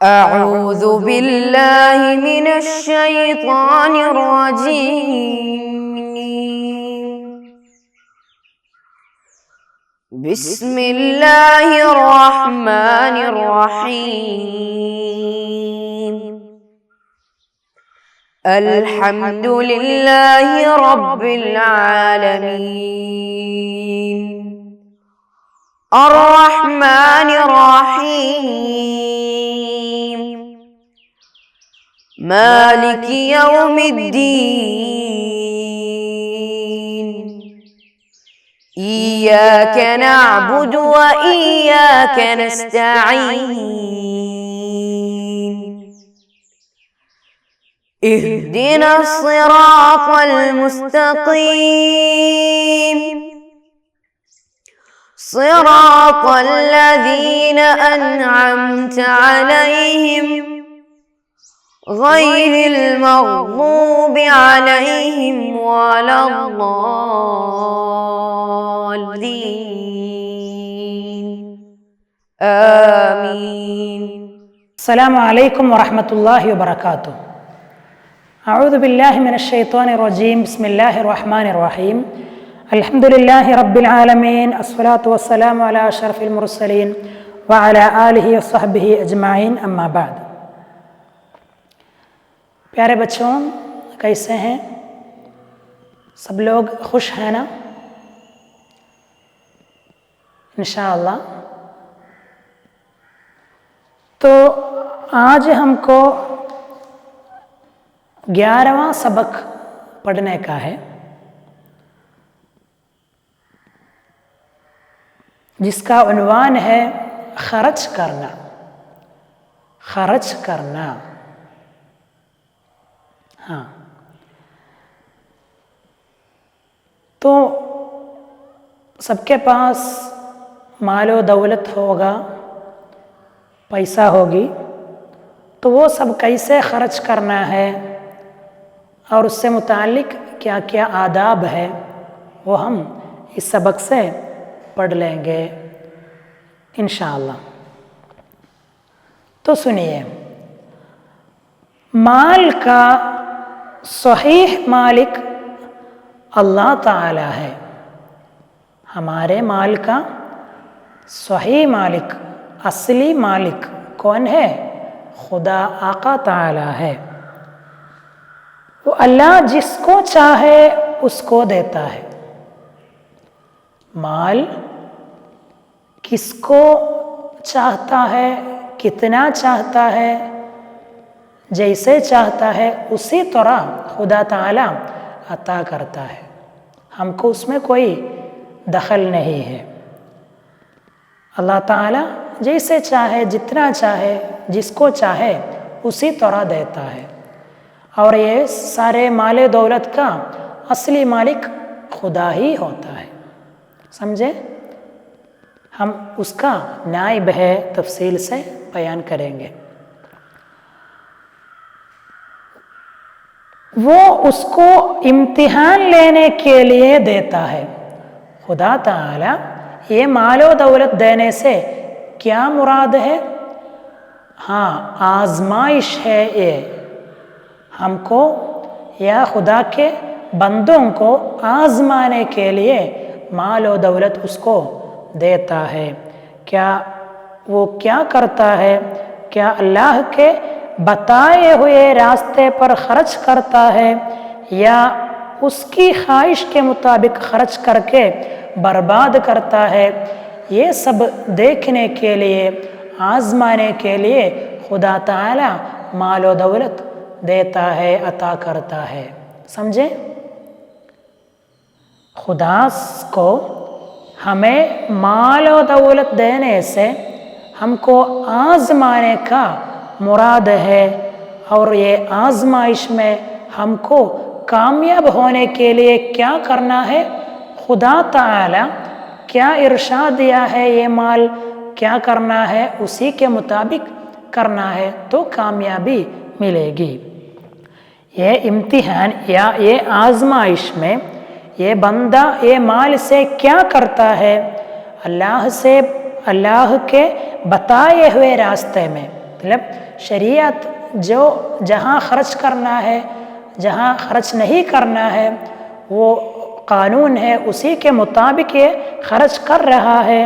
أعوذ بالله من الشيطان الرجيم. بسم الله الرحمن الرحيم. الحمد لله رب العالمين الرحمن الرحيم مالك يوم الدين إياك نعبد وإياك نستعين اهدنا الصراط المستقيم صراط الذين أنعمت عليهم غير المغضوب عليهم ولا الضالين آمين. السلام عليكم ورحمة الله وبركاته. أعوذ بالله من الشيطان الرجيم. بسم الله الرحمن الرحيم. الحمد لله رب العالمين. الصلاة والسلام على أشرف المرسلين وعلى آله وصحبه أجمعين. अम्मा बाद। प्यारे बच्चों, कैसे हैं सब लोग? खुश हैं ना? इंशाअल्लाह। तो आज हमको 11वां सबक पढ़ने का है, जिसका उन्वान है खर्च करना। खर्च करना, हाँ। तो सबके पास मालो दौलत होगा, पैसा होगी, तो वो सब कैसे खर्च करना है और उससे मुतालिक क्या क्या आदाब है, वो हम इस सबक से पढ़ लेंगे इंशाअल्लाह। तो सुनिए, माल का सहीह मालिक अल्लाह ताला है। हमारे माल का सही मालिक, असली मालिक कौन है? खुदा आका ताला है। वो अल्लाह जिसको चाहे उसको देता है। माल किसको चाहता है, कितना चाहता है, जैसे चाहता है उसी तरह खुदा ताला अता करता है। हमको उसमें कोई दखल नहीं है। अल्लाह ताला जैसे चाहे, जितना चाहे, जिसको चाहे उसी तरह देता है। और ये सारे माले दौलत का असली मालिक खुदा ही होता है। समझे? हम उसका नाइब है, तफसील से बयान करेंगे। वो उसको इम्तिहान लेने के लिए देता है। खुदा ताला ये मालो दौलत देने से क्या मुराद है? हाँ, आजमाइश है ये। हमको या खुदा के बंदों को आजमाने के लिए माल और दौलत उसको देता है। क्या वो क्या करता है? क्या अल्लाह के बताए हुए रास्ते पर खर्च करता है या उसकी ख्वाहिश के मुताबिक खर्च करके बर्बाद करता है? ये सब देखने के लिए, आजमाने के लिए खुदा ताला माल और दौलत देता है, अता करता है। समझे? खुदा को हमें माल और दौलत देने से हमको आजमाने का मुराद है, और ये आजमाइश में हमको कामयाब होने के लिए क्या करना है? खुदा ताला क्या इरशाद दिया है, ये माल क्या करना है, उसी के मुताबिक करना है तो कामयाबी मिलेगी। ये इम्तिहान या ये आजमाइश में ये बंदा ये माल से क्या करता है? अल्लाह से, अल्लाह के बताए हुए रास्ते में, मतलब शरीयत जो जहाँ खर्च करना है, जहाँ खर्च नहीं करना है, वो कानून है उसी के मुताबिक ये खर्च कर रहा है,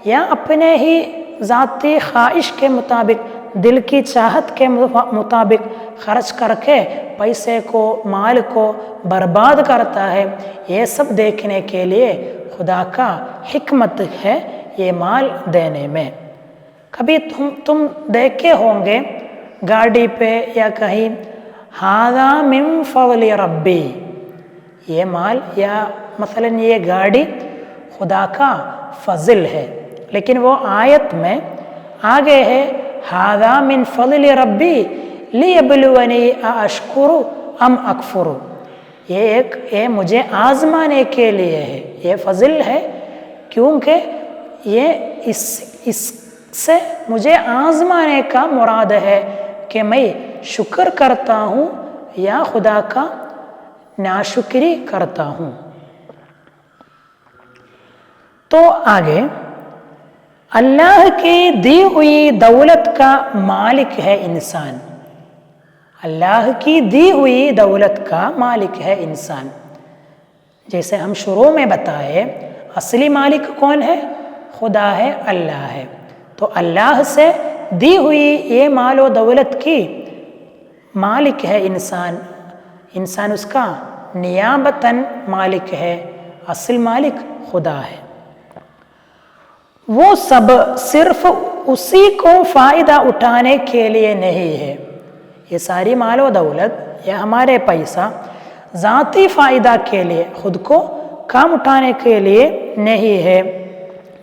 या अपने ही ज़ाती ख्वाहिश के मुताबिक, दिल की चाहत के मुताबिक खर्च करके पैसे को, माल को बर्बाद करता है। ये सब देखने के लिए खुदा का हिकमत है ये माल देने में। कभी तुम देखे होंगे गाड़ी पे या कहीं, हादा मिन फज़्ल रब्बी, ये माल या मसलन ये गाड़ी खुदा का फज़ल है, लेकिन वो आयत में आगे है हादा मिन फज़्ल रब्बी लियब्लुवनी अशकुरु अम अकफुरु, ये मुझे आजमाने के लिए है, ये फज़ल है क्योंकि ये इससे मुझे आजमाने का मुराद है कि मैं शुक्र करता हूँ या खुदा का नाशुक्री करता हूँ। तो आगे, अल्लाह की दी हुई दौलत का मालिक है इंसान, अल्लाह की दी हुई दौलत का मालिक है इंसान। जैसे हम शुरू में बताए, असली मालिक कौन है? खुदा है, अल्लाह है। तो अल्लाह से दी हुई ये मालो दौलत की मालिक है इंसान, इंसान उसका नियाबतन मालिक है, असल मालिक खुदा है। वो सब सिर्फ उसी को फ़ायदा उठाने के लिए नहीं है, ये सारी मालो दौलत या हमारे पैसा ज़ाती फ़ायदा के लिए, खुद को काम उठाने के लिए नहीं है,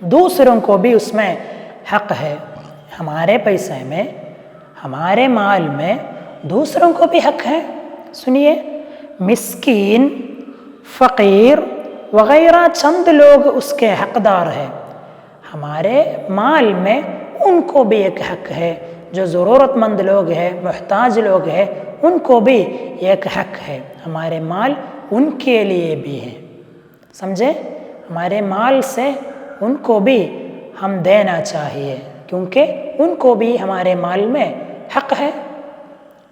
दूसरों को भी उसमें हक़ है। हमारे पैसे में, हमारे माल में दूसरों को भी हक़ है। सुनिए, मिस्कीन, फ़कीर वग़ैरह चंद लोग उसके हक़दार हैं, हमारे माल में उनको भी एक हक़ है, जो ज़रूरतमंद लोग हैं, मुहताज लोग हैं, उनको भी एक हक़ है। हमारे माल उनके लिए भी है, समझे? हमारे माल से उनको भी हम देना चाहिए क्योंकि उनको भी हमारे माल में हक़ है।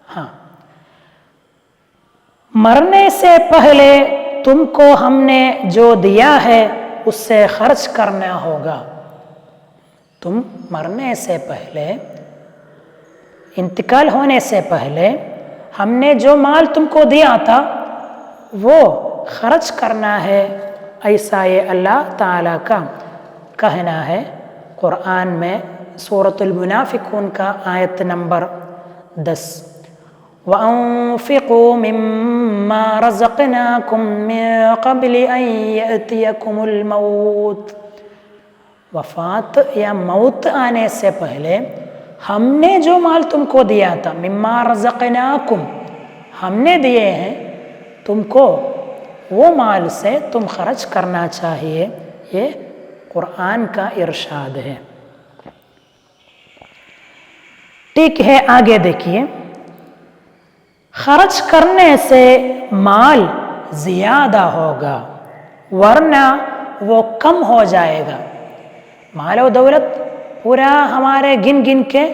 हाँ, मरने से पहले तुमको हमने जो दिया है उससे खर्च करना होगा। तुम मरने से पहले, इंतकाल होने से पहले हमने जो माल तुमको दिया था वो खर्च करना है, ऐसा ये अल्लाह ताला का कहना है। कुरान में सूरतुल मुनाफिकून का आयत नंबर 10, वअन्फ़िक़ू मिम्मा रज़क़नाकुम मिन क़ब्लि अन यअतियकुमुल मौत, वफ़ात या मौत आने से पहले हमने जो माल तुमको दिया था, मिम्मा रज़क़नाकुम, हमने दिए हैं तुमको, वो माल से तुम खर्च करना चाहिए। ये कुरान का इरशाद है। ठीक है, आगे देखिए, खर्च करने से माल ज़्यादा होगा वरना वो कम हो जाएगा। माल और दौलत पूरा हमारे गिन गिन के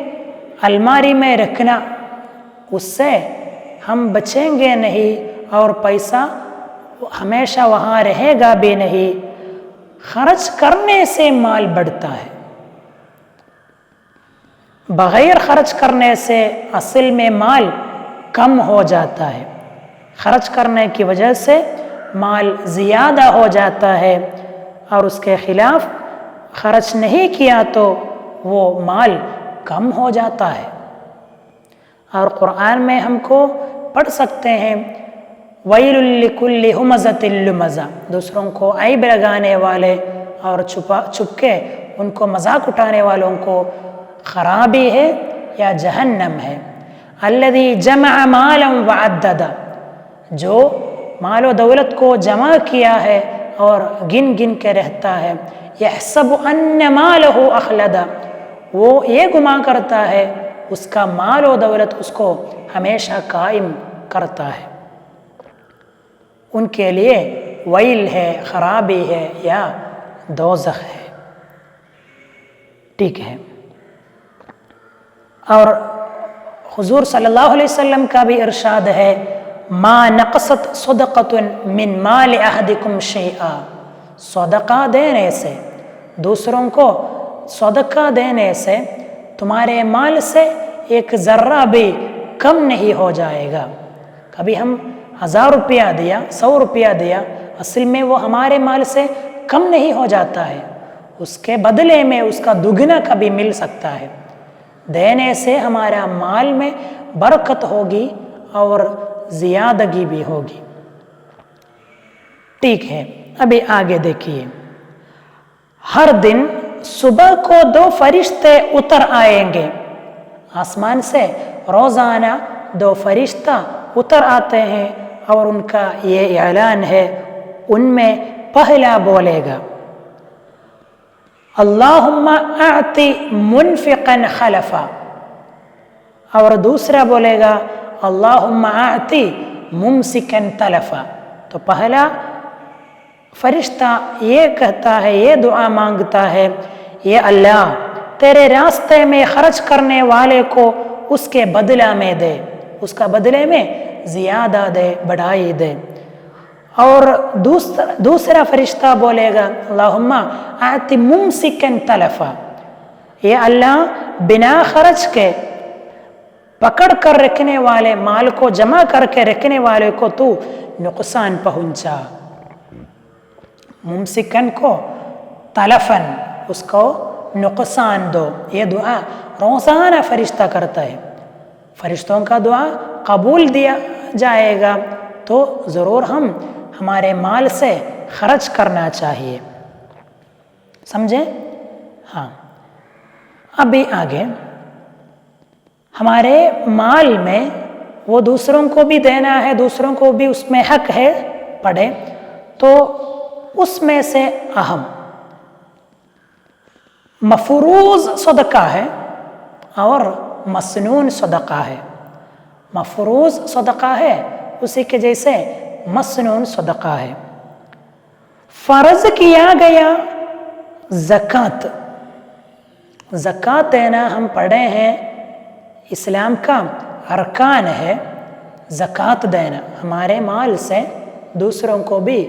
अलमारी में रखना, उससे हम बचेंगे नहीं और पैसा हमेशा वहाँ रहेगा भी नहीं। खर्च करने से माल बढ़ता है, बग़ैर खर्च करने से असल में माल कम हो जाता है। खर्च करने की वजह से माल ज़्यादा हो जाता है और उसके ख़िलाफ़ खर्च नहीं किया तो वो माल कम हो जाता है। और कुरान में हमको पढ़ सकते हैं, वैलुल लिकुल्लि हुमज़तिल लुमज़ा, दूसरों को ऐब लगाने वाले और छुपके उनको मजाक उठाने वालों को खराबी है या जहन्नम है। अल्लज़ी जमअ मालन वअद्ददा, जो मालो दौलत को जमा किया है और गिन गिन के रहता है। यहसबु अन्न मालहु अखलदा, वो ये गुमा करता है उसका माल और दौलत उसको हमेशा कायम करता है। उनके लिए वैल है, खराबी है या दोज़ख है। ठीक है, और हुजूर सल्लल्लाहु अलैहि वसल्लम का भी इरशाद है, मा नक़सत सदक़तुन मिन माल अहदिकुम शैआ, सदका देने से, दूसरों को सदका देने से तुम्हारे माल से एक ज़र्रा भी कम नहीं हो जाएगा। कभी हम 1000 रुपया दिया, 100 रुपया दिया, असल में वो हमारे माल से कम नहीं हो जाता है, उसके बदले में उसका दुगना कभी मिल सकता है। देने से हमारा माल में बरकत होगी और ज़ियादगी भी होगी। ठीक है, अभी आगे देखिए। हर दिन सुबह को 2 फरिश्ते उतर आएंगे आसमान से, रोज़ाना 2 फरिश्ता उतर आते हैं और उनका ये ऐलान है, उनमें पहला बोलेगा अल्लाहुम्मा आति मुनफिकन खलफा, और दूसरा बोलेगा अल्लाहुम्मा आति मुमसिकन तलफा। तो पहला फरिश्ता ये कहता है, ये दुआ मांगता है, ये अल्लाह तेरे रास्ते में खर्च करने वाले को उसके बदला में दे, उसका बदले में ज़ियादा दे, बढ़ाई दे। और दूसरा फरिश्ता बोलेगा अल्लाहुम्मा आति मुमसिकन तलफा, ये अल्लाह बिना खर्च के पकड़ कर रखने वाले, माल को जमा करके रखने वाले को तू नुकसान पहुंचा। मुमसिकन को तलफन, उसको नुकसान दो। ये दुआ रोज़ाना फरिश्ता करता है। फरिश्तों का दुआ कबूल दिया जाएगा तो ज़रूर हम हमारे माल से खर्च करना चाहिए। समझे? हाँ, अभी आगे हमारे माल में वो दूसरों को भी देना है, दूसरों को भी उसमें हक है पढ़े, तो उसमें से अहम मफरूज़ सदका है और मसनून सदका है। मफरूज़ सदका है उसी के जैसे मसनून सदका है। फ़र्ज किया गया ज़कात, ज़कात देना हम पढ़े हैं इस्लाम का अरकान है। ज़कात देना हमारे माल से दूसरों को भी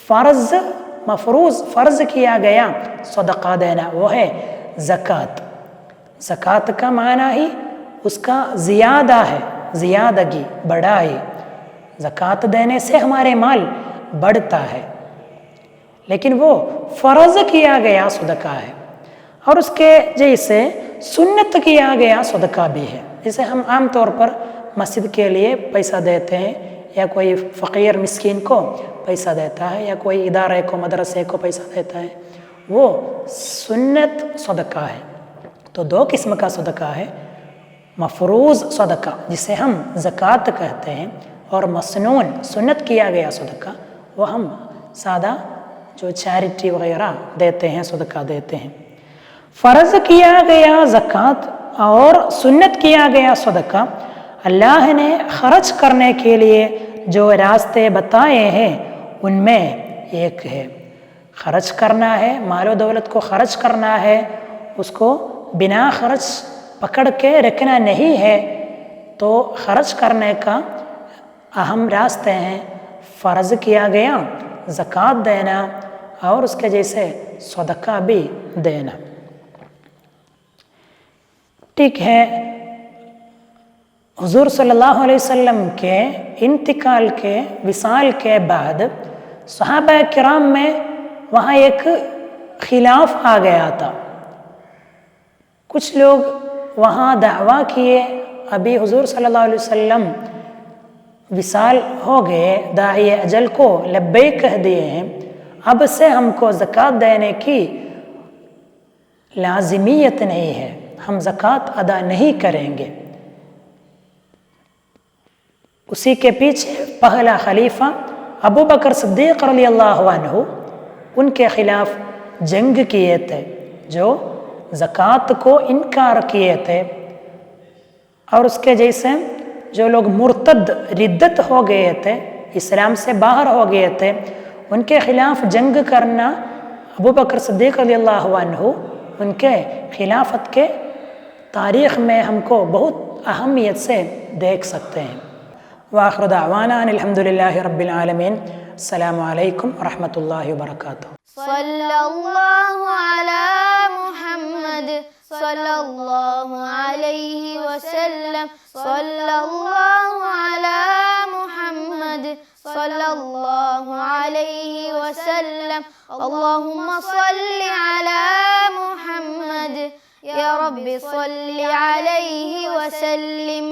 फ़र्ज, मफरूज़ फ़र्ज किया गया सदका देना, वो है ज़कात। ज़कात का माना ही उसका ज़ियादा है, ज़ियादगी, बढ़ाई। ज़कात देने से हमारे माल बढ़ता है, लेकिन वो फ़र्ज किया गया सदका है। और उसके जैसे सुन्नत किया गया सदका भी है। जैसे हम आम तौर पर मस्जिद के लिए पैसा देते हैं, या कोई फ़कीर मिस्कीन को पैसा देता है, या कोई इदारे को, मदरसे को पैसा देता है, वो सुन्नत सदका है। तो 2 किस्म का सदका है, मफरूज़ सदका जिसे हम ज़कात कहते हैं, और मसनून सुन्नत किया गया सदका, वो हम सादा जो चैरिटी वगैरह देते हैं, सदका देते हैं। फ़र्ज किया गया ज़कात और सुन्नत किया गया सदका अल्लाह ने खर्च करने के लिए जो रास्ते बताए हैं उनमें एक है। खर्च करना है, मालो दौलत को खर्च करना है, उसको बिना खर्च पकड़ के रखना नहीं है, तो खर्च करने का अहम रास्ते हैं फ़र्ज किया गया ज़कात देना और उसके जैसे सदका भी देना। ठीक है, हुज़ूर सल्लल्लाहु अलैहि वसल्लम के इंतिकाल के, विसाल के बाद सहाबा किराम में वहाँ एक खिलाफ आ गया था। कुछ लोग वहाँ दावा किए, अभी हुज़ूर सल्लल्लाहु अलैहि वसल्लम विसाल हो गए, दाई अजल को लब्बैक कह दिए हैं, अब से हमको ज़कात देने की लाज़िमियत नहीं है, हम ज़कात अदा नहीं करेंगे। उसी के पीछे पहला खलीफा अबू बकर सिद्दीक़ रज़ियल्लाहु अन्हु उनके ख़िलाफ़ जंग किए थे, जो ज़कात को इनकार किए थे। और उसके जैसे जो लोग मुर्तद, रिद्दत हो गए थे, इस्लाम से बाहर हो गए थे, उनके ख़िलाफ़ जंग करना अबू बकर सिद्दीक़ रज़ियल्लाहु अन्हु उनके खिलाफत के तारीख़ में हमको बहुत अहमियत से देख सकते हैं। वाखिर दावाना अल्हम्दुलिल्लाहि रब्बिल आलमीन। अस्सलामु अलैकुम वरहमतुल्लाहि वबरकातुहू। सल्लल्लाहु अला मुहम्मद सल्लल्लाहु अलैहि वसल्लम। सल्लल्लाहु अला मुहम्मद सल्लल्लाहु अलैहि वसल्लम। अल्लाहुम्मा सल्लि अला मुहम्मद या रब्बि सल्लि अलैहि वसल्लिम।